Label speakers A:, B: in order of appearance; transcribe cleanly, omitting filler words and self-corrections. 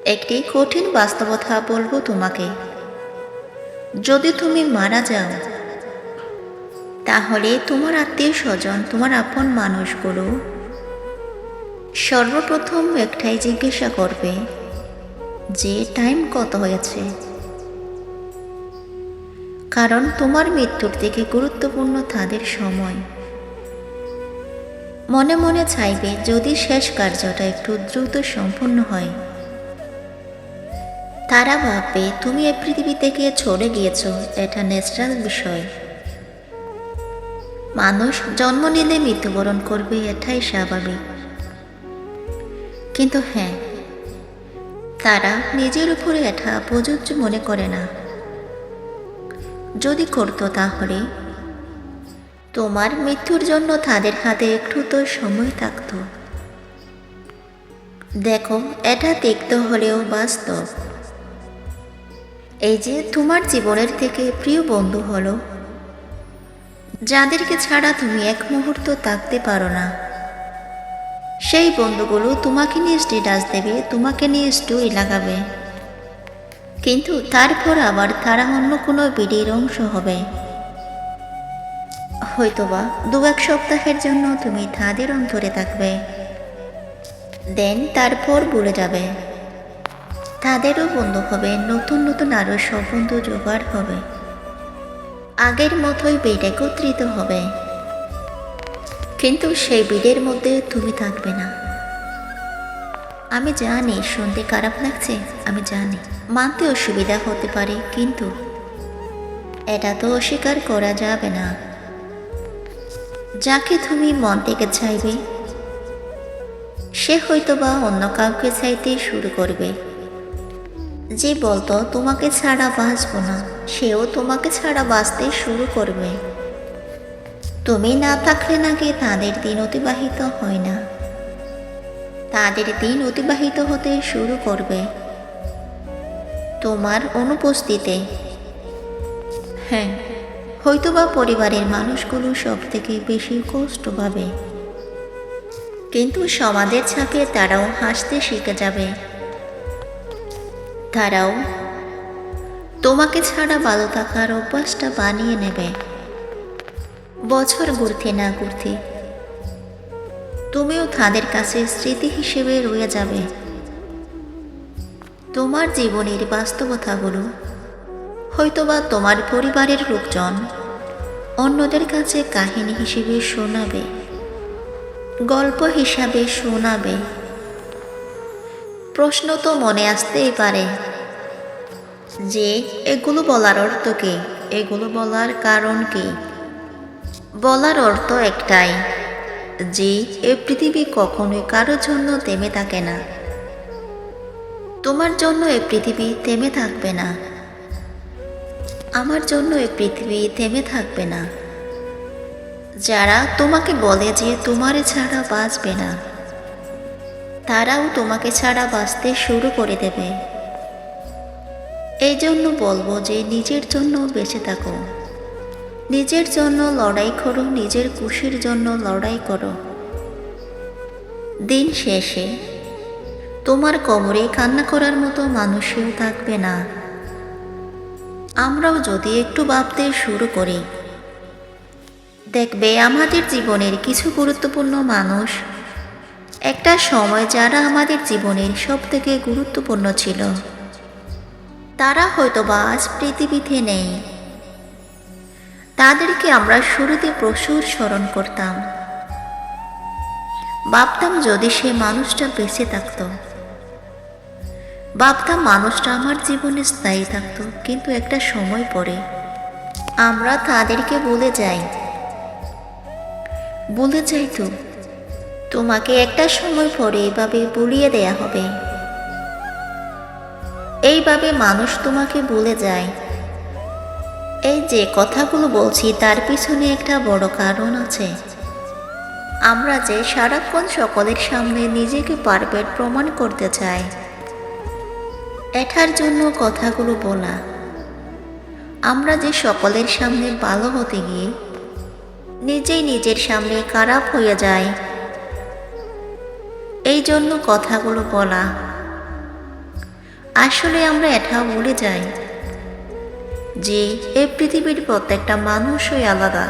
A: একটি কঠিন বাস্তবতা বলবো তোমাকে। যদি তুমি মারা যাও, তাহলে তোমার আত্মীয় স্বজন, তোমার আপন মানুষগুলো সর্বপ্রথম একটাই জিজ্ঞাসা করবে যে টাইম কত হয়েছে। কারণ তোমার মৃত্যুর থেকে গুরুত্বপূর্ণ তাদের সময়। মনে মনে চাইবে যদি শেষ কার্যটা একটু দ্রুত সম্পূর্ণ হয়। তারা ভাববে তুমি এই পৃথিবী থেকে চলে গিয়েছ, এটা ন্যাচারাল বিষয়। মানুষ জন্ম নিলে মৃত্যুবরণ করবে, এটাই স্বাভাবিক। কিন্তু হ্যাঁ, তারা নিজের উপরে এটা প্রযোজ্য মনে করে না। যদি করতো তাহলে তোমার মৃত্যুর জন্য তাদের হাতে একটু তো সময় থাকত। দেখো, এটা দেখতে হলেও বাস্তব। এই যে তোমার জীবনের থেকে প্রিয় বন্ধু হলো, যাদেরকে ছাড়া তুমি এক মুহূর্ত থাকতে পারো না, সেই বন্ধুগুলো তোমাকে নিয়ে স্ট্যাটাস দেবে, তোমাকে নিয়ে স্টোরি লাগাবে, কিন্তু তারপর আবার তারা অন্য কোনো ভিডিওর অংশ হবে। হয়তোবা 2-1 সপ্তাহের জন্য তুমি তাদের অন্তরে থাকবে, দেন তারপর ভুলে যাবে। তাদেরও বন্ধু হবে, নতুন নতুন আরও সব বন্ধু জোগাড় হবে, আগের মতোই বেড একত্রিত হবে, কিন্তু সেই বেডের মধ্যে তুমি থাকবে না। আমি জানি শুনতে খারাপ লাগছে, আমি জানি মানতে অসুবিধা হতে পারে, কিন্তু এটা তো অস্বীকার করা যাবে না। যাকে তুমি মন থেকে চাইবে, সে হয়তোবা অন্য কাউকে চাইতে শুরু করবে। যে বলতো তোমাকে ছাড়া বাঁচবো না, সেও তোমাকে ছাড়া বাঁচতে শুরু করবে। তুমি না থাকলে নাকি তাদের দিন অতিবাহিত হয় না, তাদের দিন অতিবাহিত হতে শুরু করবে তোমার অনুপস্থিতিতে। হ্যাঁ, হয়তোবা পরিবারের মানুষগুলো সব থেকে বেশি কষ্ট পাবে, কিন্তু সমাজের ছাপে তারাও হাসতে শিখে যাবে। তারাও তোমাকে ছাড়া ভালো থাকার অভ্যাসটা বানিয়ে নেবে। বছর ঘুরতে না ঘুরতে তুমিও তাদের কাছে স্মৃতি হিসেবে রয়ে যাবে। তোমার জীবনের বাস্তবতাগুলো হয়তোবা তোমার পরিবারের লোকজন অন্যদের কাছে কাহিনী হিসেবে শোনাবে, গল্প হিসাবে শোনাবে। প্রশ্ন তো মনে আসতেই পারে যে এগুলো বলার অর্থ কী, এগুলো বলার কারণ কি? বলার অর্থ একটাই, যে এই পৃথিবী কখনোই কারোর জন্য থেমে থাকে না। তোমার জন্য এই পৃথিবী থেমে থাকবে না, আমার জন্য এই পৃথিবী থেমে থাকবে না। যারা তোমাকে বলে যে তোমারে ছাড়া বাঁচবে না, তারাও তোমাকে ছাড়া বাঁচতে শুরু করে দেবে। এই জন্য বলবো যে নিজের জন্য বেঁচে থাকো, নিজের জন্য লড়াই করো, নিজের খুশির জন্য লড়াই করো। দিন শেষে তোমার কোমরে কান্না করার মতো মানুষও থাকবে না। আমরাও যদি একটু ভাবতে শুরু করি, দেখবে আমাদের জীবনের কিছু গুরুত্বপূর্ণ মানুষ একটা সময় যারা আমাদের জীবনের সব থেকে গুরুত্বপূর্ণ ছিল, তারা হয়তোবা আজ পৃথিবীতে নেই। তাদেরকে আমরা শুরুতে প্রচুর স্মরণ করতাম, ভাবতাম যদি সে মানুষটা বেঁচে থাকত, ভাবতাম মানুষটা আমার জীবনে স্থায়ী থাকত। কিন্তু একটা সময় পরে আমরা তাদেরকে ভুলে যাই। তো তোমাকে একটা সময় পরে এভাবে ভুলিয়ে দেয়া হবে, এইভাবে মানুষ তোমাকে ভুলে যায়। এই যে কথাগুলো বলছি তার পিছনে একটা বড় কারণ আছে। আমরা যে সারাক্ষণ সকলের সামনে নিজেকে পারফেক্ট প্রমাণ করতে চাই, এটার জন্য কথাগুলো বলা। আমরা যে সকলের সামনে ভালো হতে গিয়ে নিজেই নিজের সামনে খারাপ হয়ে যায়, এই জন্য কথাগুলো বলা। আসলে আমরা এটা ভুলে যাই যে এই পৃথিবীর প্রত্যেকটা মানুষই আলাদা।